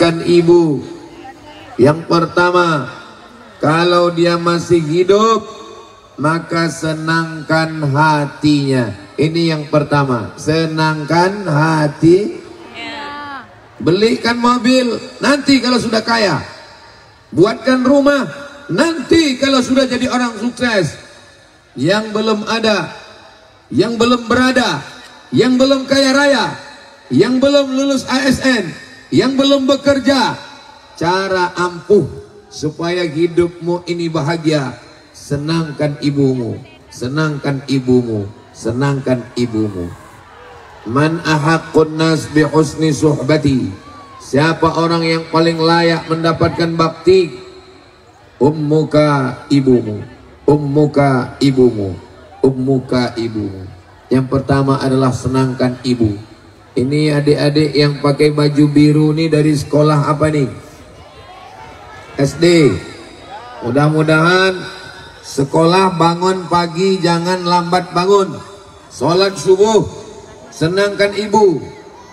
senangkan ibu. Yang pertama, kalau dia masih hidup, maka senangkan hatinya. Ini yang pertama, senangkan hati. Belikan mobil nanti kalau sudah kaya. Buatkan rumah nanti kalau sudah jadi orang sukses. Yang belum ada, yang belum berada, yang belum kaya raya, yang belum lulus ASN, yang belum bekerja, cara ampuh supaya hidupmu ini bahagia, senangkan ibumu, senangkan ibumu, senangkan ibumu. Man ahaqqun nas bi husni suhbati, siapa orang yang paling layak mendapatkan bakti? Ummuka ibumu, ummuka ibumu, ummuka ibumu. Yang pertama adalah senangkan ibu. Ini adik-adik yang pakai baju biru nih dari sekolah apa nih? SD. Mudah-mudahan sekolah bangun pagi, jangan lambat bangun. Sholat subuh, senangkan ibu,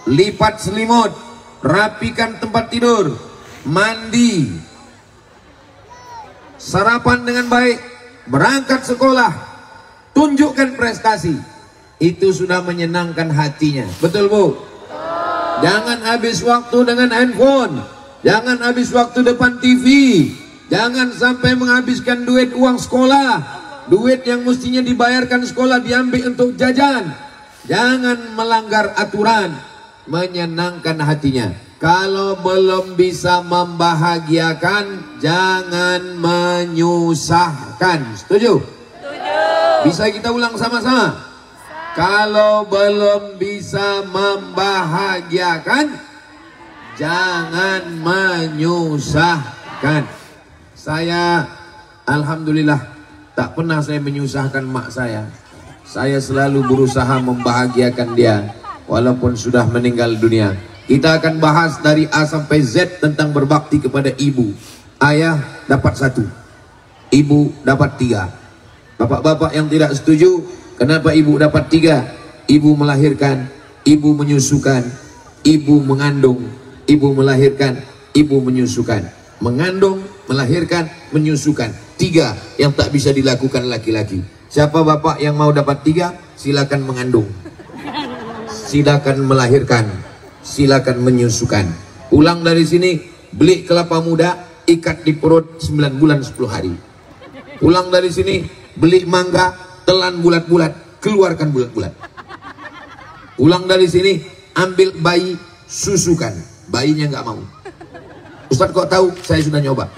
lipat selimut, rapikan tempat tidur, mandi, sarapan dengan baik, berangkat sekolah, tunjukkan prestasi. Itu sudah menyenangkan hatinya. Betul bu? Jangan habis waktu dengan handphone, jangan habis waktu depan TV, jangan sampai menghabiskan duit uang sekolah, duit yang mestinya dibayarkan sekolah diambil untuk jajan. Jangan melanggar aturan, menyenangkan hatinya. Kalau belum bisa membahagiakan, jangan menyusahkan. Setuju? Setuju. Bisa kita ulang sama-sama? Kalau belum bisa membahagiakan, jangan menyusahkan. Saya alhamdulillah tak pernah saya menyusahkan mak saya. Saya selalu berusaha membahagiakan dia walaupun sudah meninggal dunia. Kita akan bahas dari A sampai Z tentang berbakti kepada ibu. Ayah dapat 1, ibu dapat 3. Bapak-bapak yang tidak setuju, kenapa ibu dapat 3? Ibu melahirkan, ibu menyusukan, ibu mengandung, ibu melahirkan, ibu menyusukan. Mengandung, melahirkan, menyusukan. 3 yang tak bisa dilakukan laki-laki. Siapa bapak yang mau dapat 3? Silakan mengandung, silakan melahirkan, silakan menyusukan. Pulang dari sini, beli kelapa muda, ikat di perut 9 bulan 10 hari. Pulang dari sini, beli mangga, telan bulat-bulat, keluarkan bulat-bulat. Pulang dari sini, ambil bayi, susukan. Bayinya nggak mau. Ustaz kok tahu? Saya sudah nyoba.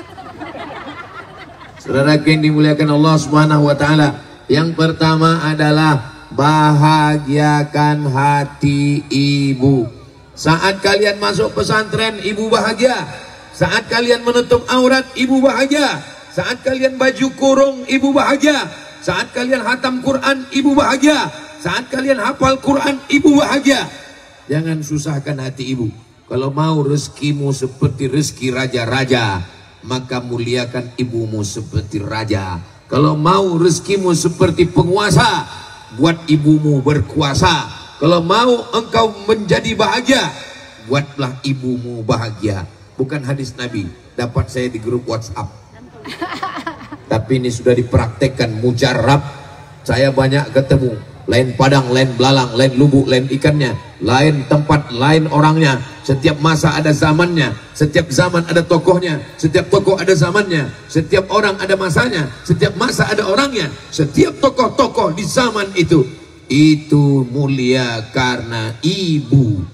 Saudara yang dimuliakan Allah Subhanahu wa taala, yang pertama adalah bahagiakan hati ibu. Saat kalian masuk pesantren, ibu bahagia. Saat kalian menutup aurat, ibu bahagia. Saat kalian baju kurung, ibu bahagia. Saat kalian hatam Quran, ibu bahagia. Saat kalian hafal Quran, ibu bahagia. Jangan susahkan hati ibu. Kalau mau rezekimu seperti rezeki raja-raja, maka muliakan ibumu seperti raja. Kalau mau rezekimu seperti penguasa, buat ibumu berkuasa. Kalau mau engkau menjadi bahagia, buatlah ibumu bahagia. Bukan hadis Nabi, dapat saya di grup WhatsApp. Tapi ini sudah dipraktekkan mujarab. Saya banyak ketemu, lain padang, lain belalang, lain lubuk, lain ikannya, lain tempat, lain orangnya. Setiap masa ada zamannya, setiap zaman ada tokohnya, setiap tokoh ada zamannya, setiap orang ada masanya, setiap masa ada orangnya, setiap tokoh-tokoh di zaman itu mulia karena ibu.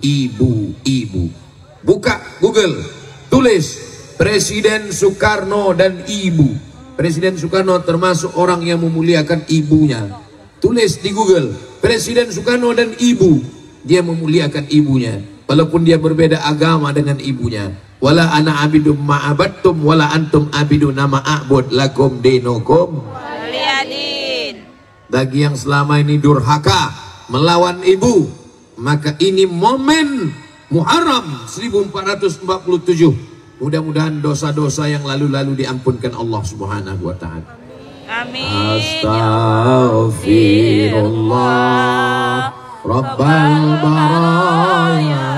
Buka Google, tulis Presiden Soekarno dan ibu. Presiden Soekarno termasuk orang yang memuliakan ibunya. Tulis di Google Presiden Soekarno dan ibu, dia memuliakan ibunya. Walaupun dia berbeda agama dengan ibunya. Wala ana abidum ma'abattum wala antum abiduna ma'abud lakum dinukum waliyadin. Bagi yang selama ini durhaka melawan ibu, maka ini momen Muharram 1447. Mudah-mudahan dosa-dosa yang lalu-lalu diampunkan Allah Subhanahu wa taala. Amin. Astaghfirullah Rabbal baraya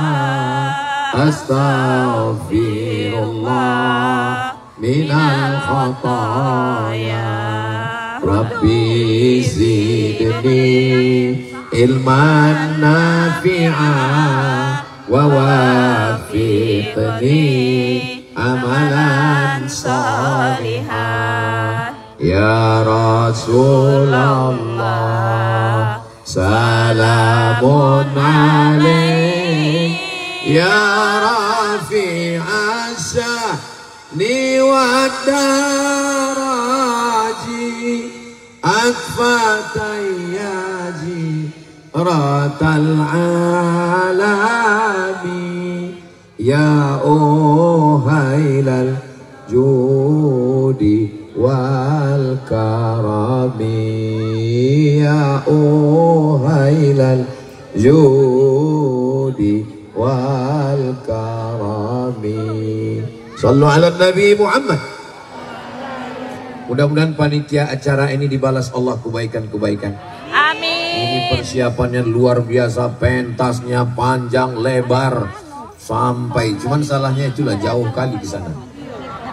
astaghfirullah minal khataya. Rabbi zidni ilman nafi'a wa wafiqni amalan salihan. Ya Rasulullah salamun alaik ya rafi'a sya'ni wa daraji akfatayyaji ratal alami ya uhailal judi wal karami ya uhailal judi wal karami. Sallu ala Nabi Muhammad. Mudah-mudahan panitia acara ini dibalas Allah kebaikan-kebaikan. Amin. Ini persiapannya luar biasa, pentasnya panjang lebar sampai, cuman salahnya itulah jauh kali di sana.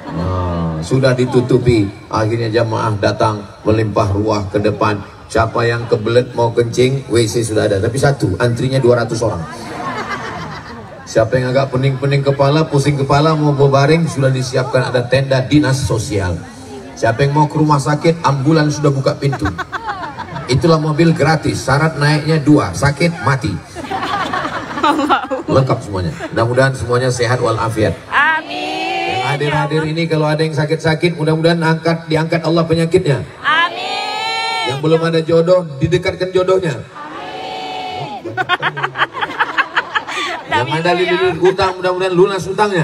Nah, sudah ditutupi, akhirnya jamaah datang melimpah ruah ke depan. Siapa yang kebelet mau kencing, WC sudah ada, tapi satu, antrinya 200 orang. Siapa yang agak pening-pening kepala, pusing kepala, mau berbaring, sudah disiapkan ada tenda dinas sosial. Siapa yang mau ke rumah sakit, ambulan sudah buka pintu. Itulah mobil gratis, syarat naiknya 2, sakit mati. Lengkap semuanya. Mudah-mudahan semuanya sehat walafiat. Amin. Hadir-hadir ini kalau ada yang sakit-sakit, mudah-mudahan diangkat Allah penyakitnya. Amin. Yang belum ada jodoh, didekatkan jodohnya. Amin. Yang ada lilit utang, mudah-mudahan lunas utangnya.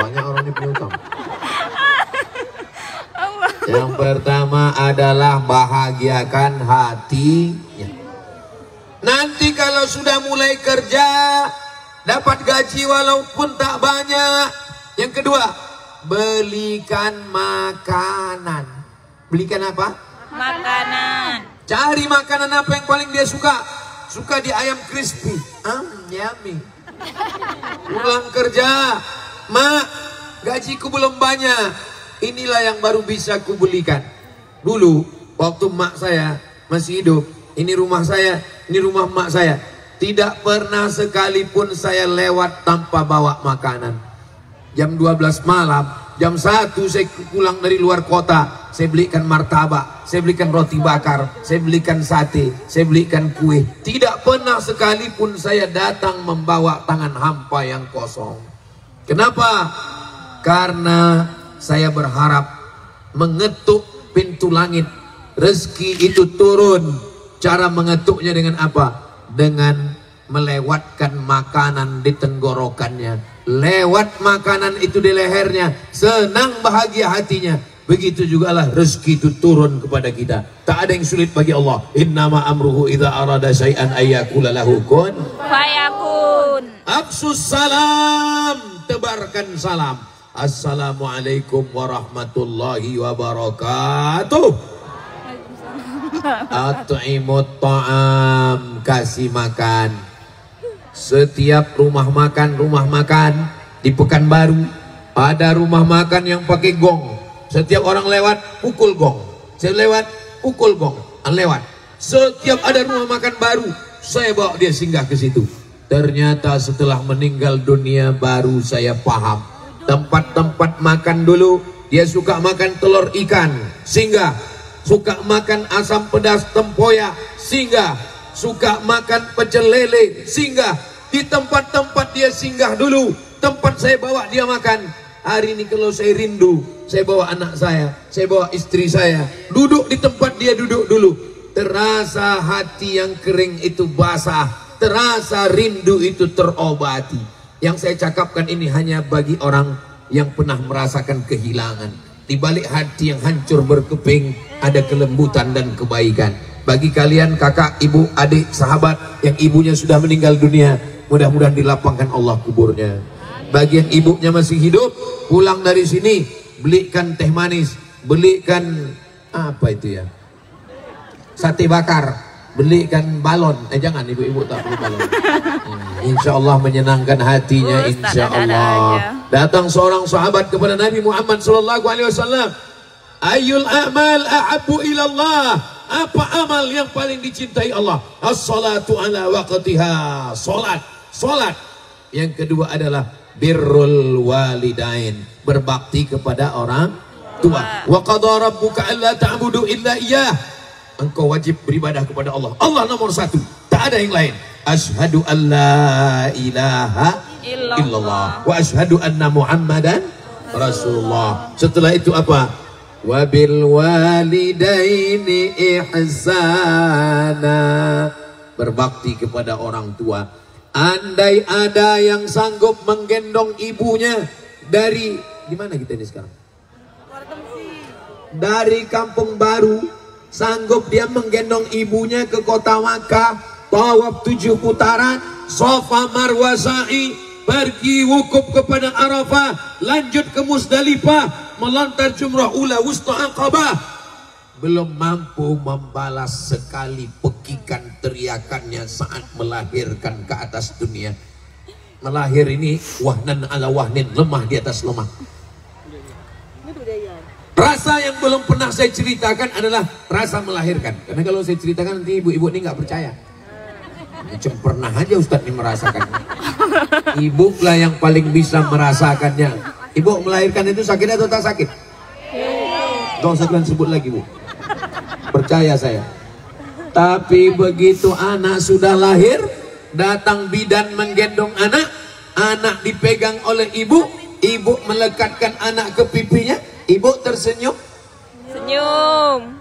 Banyak orang ini punya utang. Yang pertama adalah bahagiakan hatinya. Nanti kalau sudah mulai kerja, dapat gaji walaupun tak banyak. Yang kedua, belikan makanan. Belikan apa? Makanan. Cari makanan apa yang paling dia suka. Suka di ayam crispy. Yummy. Pulang kerja, mak, gajiku belum banyak. Inilah yang baru bisa kubelikan. Dulu, waktu mak saya masih hidup, ini rumah saya, ini rumah mak saya. Tidak pernah sekalipun saya lewat tanpa bawa makanan. Jam 12 malam, jam 1 saya pulang dari luar kota, saya belikan martabak, saya belikan roti bakar, saya belikan sate, saya belikan kue. Tidak pernah sekalipun saya datang membawa tangan hampa yang kosong. Kenapa? Karena saya berharap mengetuk pintu langit, rezeki itu turun. Cara mengetuknya dengan apa? Dengan melewatkan makanan di tenggorokannya, lewat makanan itu di lehernya, senang bahagia hatinya. Begitu jugalah rezeki itu turun kepada kita. Tak ada yang sulit bagi Allah. Innama amruhu idza arada syai'an ayyakula lahu kun Fayakun. Afsus salam, tebarkan salam. Assalamualaikum warahmatullahi wabarakatuh. At'imut ta'am, kasih makan. Setiap rumah makan di Pekanbaru ada rumah makan yang pakai gong. Setiap orang lewat pukul gong, saya lewat pukul gong, lewat. Setiap ada rumah makan baru, saya bawa dia singgah ke situ. Ternyata setelah meninggal dunia baru saya paham. Tempat-tempat makan dulu, dia suka makan telur ikan, singgah. Suka makan asam pedas tempoyak, singgah. Suka makan pecel lele, singgah. Di tempat-tempat dia singgah dulu, tempat saya bawa dia makan. Hari ini kalau saya rindu, saya bawa anak saya bawa istri saya, duduk di tempat dia duduk dulu. Terasa hati yang kering itu basah, terasa rindu itu terobati. Yang saya cakapkan ini hanya bagi orang yang pernah merasakan kehilangan. Di balik hati yang hancur berkeping ada kelembutan dan kebaikan. Bagi kalian kakak, ibu, adik, sahabat yang ibunya sudah meninggal dunia, mudah-mudahan dilapangkan Allah kuburnya. Bagi yang ibunya masih hidup, pulang dari sini belikan teh manis, belikan apa itu ya, sate bakar, belikan balon. Jangan ibu-ibu, tak perlu balon. Insya Allah menyenangkan hatinya, insya Allah. Datang seorang sahabat kepada Nabi Muhammad SAW. Ayul amal ahabbu ilallah. Apa amal yang paling dicintai Allah? As-salatu ala waqtiha. Salat. Yang kedua adalah birrul walidain, berbakti kepada orang tua. Wa qadara rabbuka alla ta'budu illa iyyah. Engkau wajib beribadah kepada Allah. Allah nomor satu, tak ada yang lain. Asyhadu an la ilaha illallah wa asyhadu anna Muhammadan Rasulullah. Setelah itu apa? Wabil walidaini ihsana, berbakti kepada orang tua. Andai ada yang sanggup menggendong ibunya dari, di mana kita ini sekarang? Dari Kampung Baru, sanggup dia menggendong ibunya ke kota Makkah, tawaf 7 putaran, Safa Marwa sa'i, pergi wukuf kepada Arafah, lanjut ke Musdalifah, melontar jumrah ula wusta Aqabah, belum mampu membalas sekali pekikan teriakannya saat melahirkan ke atas dunia. Melahir ini wahnan ala wahnin, lemah di atas lemah. Rasa yang belum pernah saya ceritakan adalah rasa melahirkan. Karena kalau saya ceritakan nanti ibu-ibu ini nggak percaya. Cuma pernah aja Ustadz ini merasakan. Ibu lah yang paling bisa merasakannya. Ibu melahirkan itu sakit atau tak sakit? Gak usah kalian sebut lagi, Bu. Percaya saya. Tapi begitu anak sudah lahir, datang bidan menggendong anak, anak dipegang oleh ibu, ibu melekatkan anak ke pipinya, ibu tersenyum. Senyum.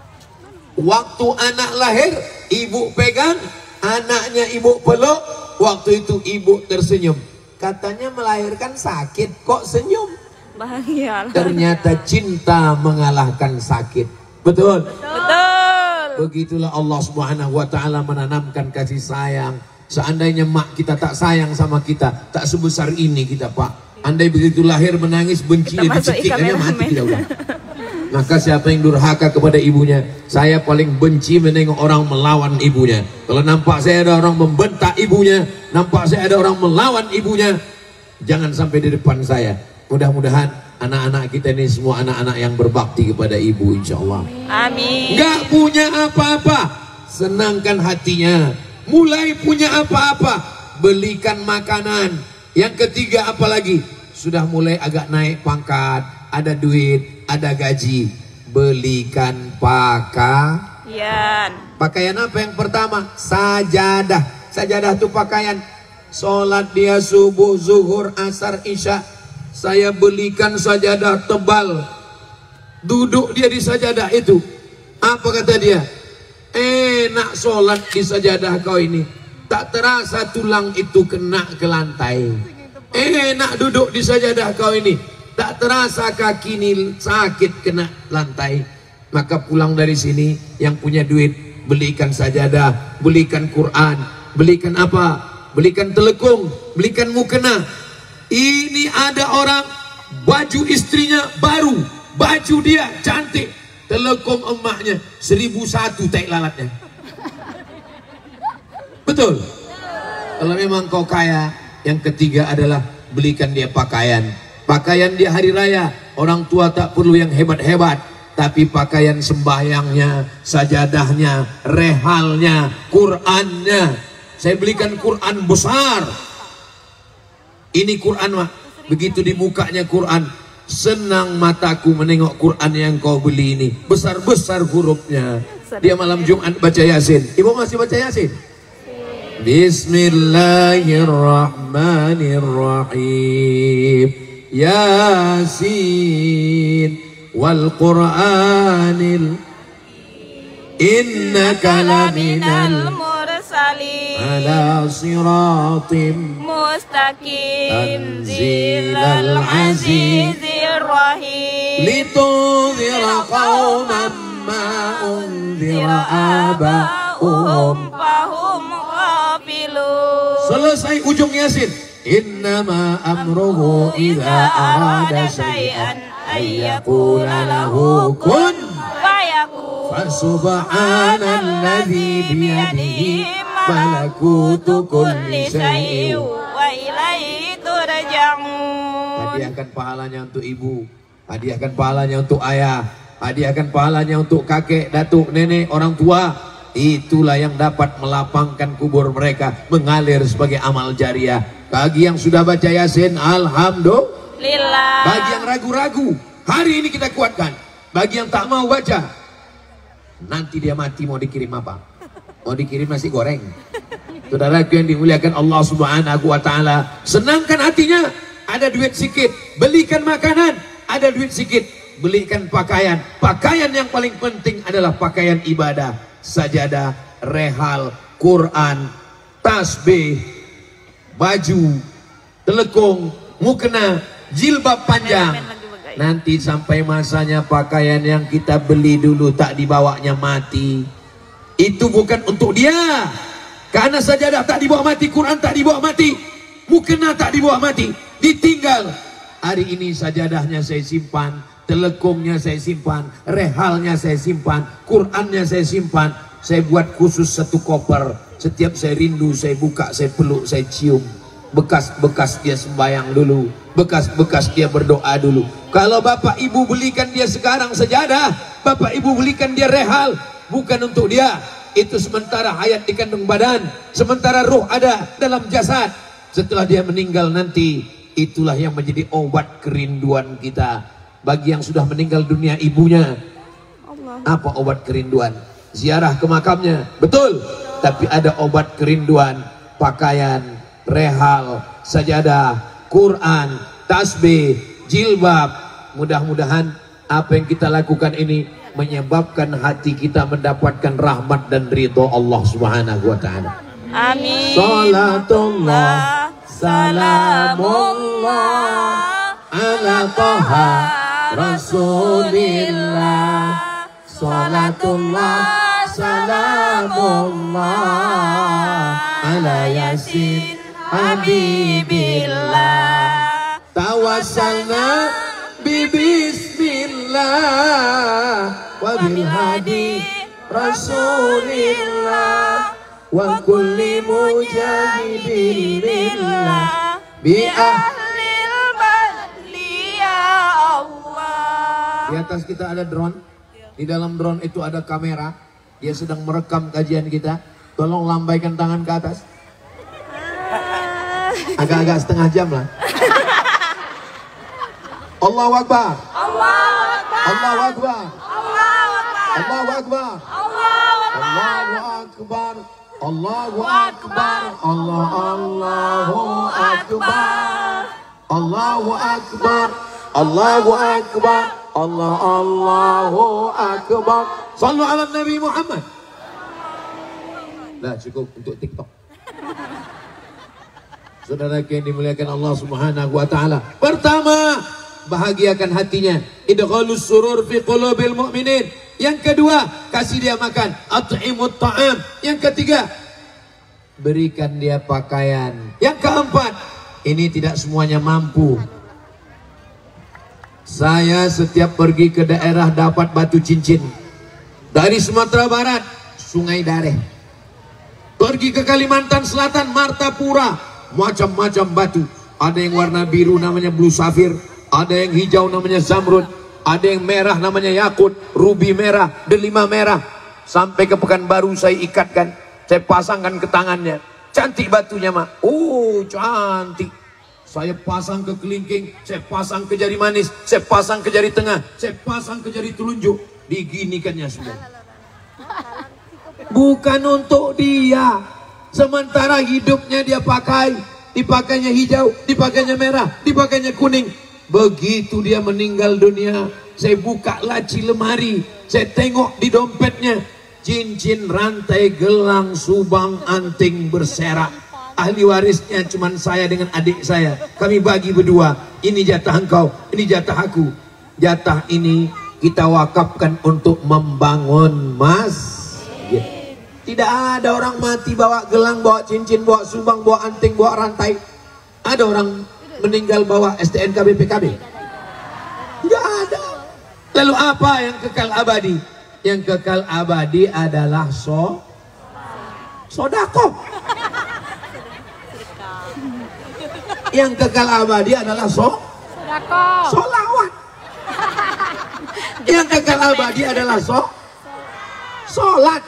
Waktu anak lahir, ibu pegang, anaknya ibu peluk, waktu itu ibu tersenyum. Katanya melahirkan sakit, kok senyum? Bahagia. Ternyata cinta mengalahkan sakit. Betul? Betul. Begitulah Allah Subhanahu wa ta'ala menanamkan kasih sayang. Seandainya mak kita tak sayang sama kita, tak sebesar ini kita, Pak. Andai begitu lahir menangis, benci, dicekik aja mati kita udah. Maka siapa yang durhaka kepada ibunya, saya paling benci menengok orang melawan ibunya. Kalau nampak saya ada orang membentak ibunya, nampak saya ada orang melawan ibunya, jangan sampai di depan saya. Mudah-mudahan anak-anak kita ini semua anak-anak yang berbakti kepada ibu, insya Allah. Amin. Gak punya apa-apa, senangkan hatinya. Mulai punya apa-apa, belikan makanan. Yang ketiga apalagi? Sudah mulai agak naik pangkat, ada duit, ada gaji, belikan pakaian. Pakaian apa yang pertama? Sajadah. Sajadah itu pakaian. Sholat dia subuh, zuhur, asar, isya, saya belikan sajadah tebal. Duduk dia di sajadah itu. Apa kata dia? Enak sholat di sajadah kau ini. Tak terasa tulang itu kena ke lantai. Enak duduk di sajadah kau ini. Tak terasa kaki ini sakit kena lantai. Maka pulang dari sini, yang punya duit, belikan sajadah, belikan Quran, belikan apa? Belikan telekung, belikan mukena. Ini ada orang baju istrinya baru, baju dia cantik, telekung emaknya 1001 tai lalatnya. Betul? Kalau memang kau kaya, yang ketiga adalah belikan dia pakaian. Pakaian di hari raya, orang tua tak perlu yang hebat-hebat, tapi pakaian sembahyangnya, sajadahnya, rehalnya, Qurannya. Saya belikan Quran besar. Ini Quran, Mak. Begitu dibukanya Quran, senang mataku menengok Quran yang kau beli ini. Besar-besar hurufnya. Dia malam Jumat baca Yasin. Ibu masih baca Yasin? Bismillahirrahmanirrahim. Yasin wal Qur'anil innaka laminal mursalin ala siratim mustaqim zilal azizir rahim litunzira qauman ma unzira aba'uhum fahum ghafilun. Selesai ujung Yasin. Innama amruhu idza arada syai'an ayyaqula lahu kun Subhanalladzi biyadihi malakutu kulli syai'in wa ilaihi turja'un. Hadiahkan pahalanya untuk ibu, hadiahkan pahalanya untuk ayah, hadiahkan pahalanya untuk kakek, datuk, nenek, orang tua. Itulah yang dapat melapangkan kubur mereka, mengalir sebagai amal jariah. Bagi yang sudah baca Yasin, alhamdulillah. Bagi yang ragu-ragu, hari ini kita kuatkan. Bagi yang tak mau baca, nanti dia mati mau dikirim apa? Mau dikirim nasi goreng. Saudaraku yang dimuliakan Allah Subhanahu wa taala, senangkan hatinya. Ada duit sedikit, belikan makanan. Ada duit sedikit, belikan pakaian. Pakaian yang paling penting adalah pakaian ibadah. Sajadah, rehal, Quran, tasbih, baju, telekung, mukena, jilbab panjang. Nanti sampai masanya pakaian yang kita beli dulu tak dibawanya mati. Itu bukan untuk dia. Karena sajadah tak dibawa mati, Quran tak dibawa mati, mukena tak dibawa mati, ditinggal. Hari ini sajadahnya saya simpan, telekungnya saya simpan, rehalnya saya simpan, Qurannya saya simpan. Saya buat khusus satu koper. Setiap saya rindu, saya buka, saya peluk, saya cium. Bekas-bekas dia sembahyang dulu, bekas-bekas dia berdoa dulu. Kalau bapak ibu belikan dia sekarang sajadah, bapak ibu belikan dia rehal, bukan untuk dia. Itu sementara hayat di kandung badan, sementara ruh ada dalam jasad. Setelah dia meninggal nanti, itulah yang menjadi obat kerinduan kita. Bagi yang sudah meninggal dunia ibunya, apa obat kerinduan? Ziarah ke makamnya, betul. Tapi ada obat kerinduan, pakaian, rehal, sajadah, Quran, tasbih, jilbab. Mudah-mudahan apa yang kita lakukan ini menyebabkan hati kita mendapatkan rahmat dan ridho Allah Subhanahu wa taala. Amin. Salatullah, salamullah ala Taha Rasulillah. Salatullah, salamullah ala Yasin Habibillah. Tawassalna bismillah wa bil hadi Rasulillah wa kulli mujahidin lillah bi ahlil badli ya Allah. Di atas kita ada drone. Di dalam drone itu ada kamera. Dia sedang merekam kajian kita. Tolong lambaikan tangan ke atas. Agak-agak setengah jam lah. Allahu Akbar. Allahu Akbar. Allahu Akbar. Allahu Akbar. Allahu Akbar. Allahu Akbar. Allahu Akbar. Allahu Akbar. Allahu Akbar. Allahu Akbar. Sallu ala Nabi Muhammad. Nah, cukup untuk TikTok. Saudara yang dimuliakan Allah Subhanahu wa taala. Pertama, bahagiakan hatinya. Idghalus surur fi qulubil mu'minin. Yang kedua, kasih dia makan. At'imut ta'am. Yang ketiga, berikan dia pakaian. Yang keempat, ini tidak semuanya mampu. Saya setiap pergi ke daerah dapat batu cincin. Dari Sumatera Barat, Sungai Dareh. Pergi ke Kalimantan Selatan, Martapura, macam-macam batu. Ada yang warna biru namanya blue safir, ada yang hijau namanya zamrud, ada yang merah namanya yakut, ruby merah, delima merah. Sampai ke Pekanbaru saya ikatkan, saya pasangkan ke tangannya. Cantik batunya, Mak. Oh, cantik. Saya pasang ke kelingking, saya pasang ke jari manis, saya pasang ke jari tengah, saya pasang ke jari telunjuk. Diginikannya semua. Bukan untuk dia. Sementara hidupnya dia pakai, dipakainya hijau, dipakainya merah, dipakainya kuning. Begitu dia meninggal dunia, saya buka laci lemari, saya tengok di dompetnya, cincin, rantai, gelang, subang, anting berserak. Ahli warisnya cuma saya dengan adik saya. Kami bagi berdua. Ini jatah engkau, ini jatah aku. Jatah ini kita wakafkan untuk membangun masjid. Tidak ada orang mati bawa gelang, bawa cincin, bawa subang, bawa anting, bawa rantai. Ada orang meninggal bawa STNK BPKB? Tidak ada. Lalu apa yang kekal abadi? Yang kekal abadi adalah sodako. Yang kekal abadi adalah solawat. Yang kekal abadi adalah solat.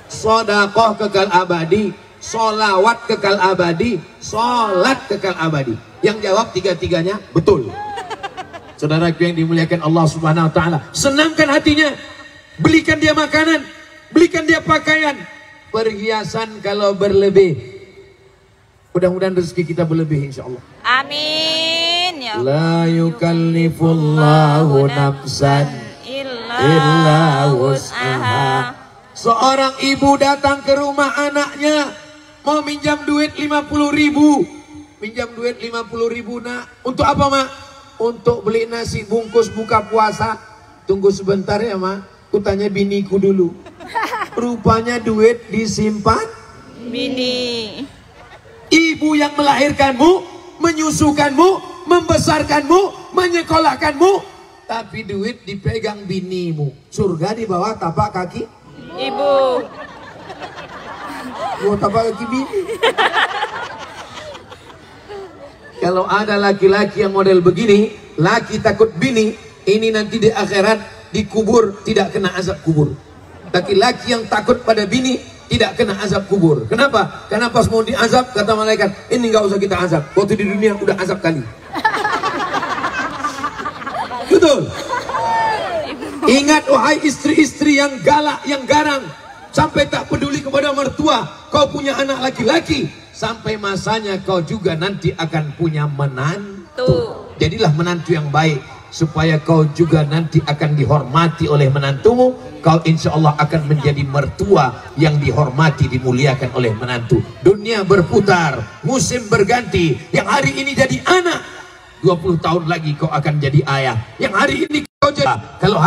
Sodakoh kekal abadi, solawat kekal abadi, solat kekal abadi. Yang jawab tiga-tiganya betul. Saudaraku yang dimuliakan Allah Subhanahu wa taala, senangkan hatinya, belikan dia makanan, belikan dia pakaian, perhiasan kalau berlebih. Mudah-mudahan rezeki kita berlebih insyaallah. Amin ya La Allah. yukallifullahu nafsan illa wus'aha. Seorang ibu datang ke rumah anaknya mau minjam duit 50.000. Minjam duit 50.000 nak. Untuk apa mak? Untuk beli nasi bungkus buka puasa. Tunggu sebentar ya mak, ku tanya biniku dulu. Rupanya duit disimpan Bini. Ibu yang melahirkanmu, menyusukanmu, membesarkanmu, menyekolahkanmu, tapi duit dipegang binimu. Surga di bawah tapak kaki Ibu. Mau tapak kaki bini. Kalau ada laki-laki yang model begini, laki takut bini, ini nanti di akhirat dikubur tidak kena azab kubur. Laki-laki yang takut pada bini tidak kena azab kubur. Kenapa? Karena pas mau diazab kata malaikat, ini nggak usah kita azab. Waktu di dunia udah azab kali. Betul. Ingat wahai istri-istri yang galak, yang garang, sampai tak peduli kepada mertua. Kau punya anak laki-laki, sampai masanya kau juga nanti akan punya menantu. Jadilah menantu yang baik, supaya kau juga nanti akan dihormati oleh menantumu. Kau insya Allah akan menjadi mertua yang dihormati, dimuliakan oleh menantu. Dunia berputar, musim berganti. Yang hari ini jadi anak, 20 tahun lagi kau akan jadi ayah. Yang hari ini kau jadi, kalau hari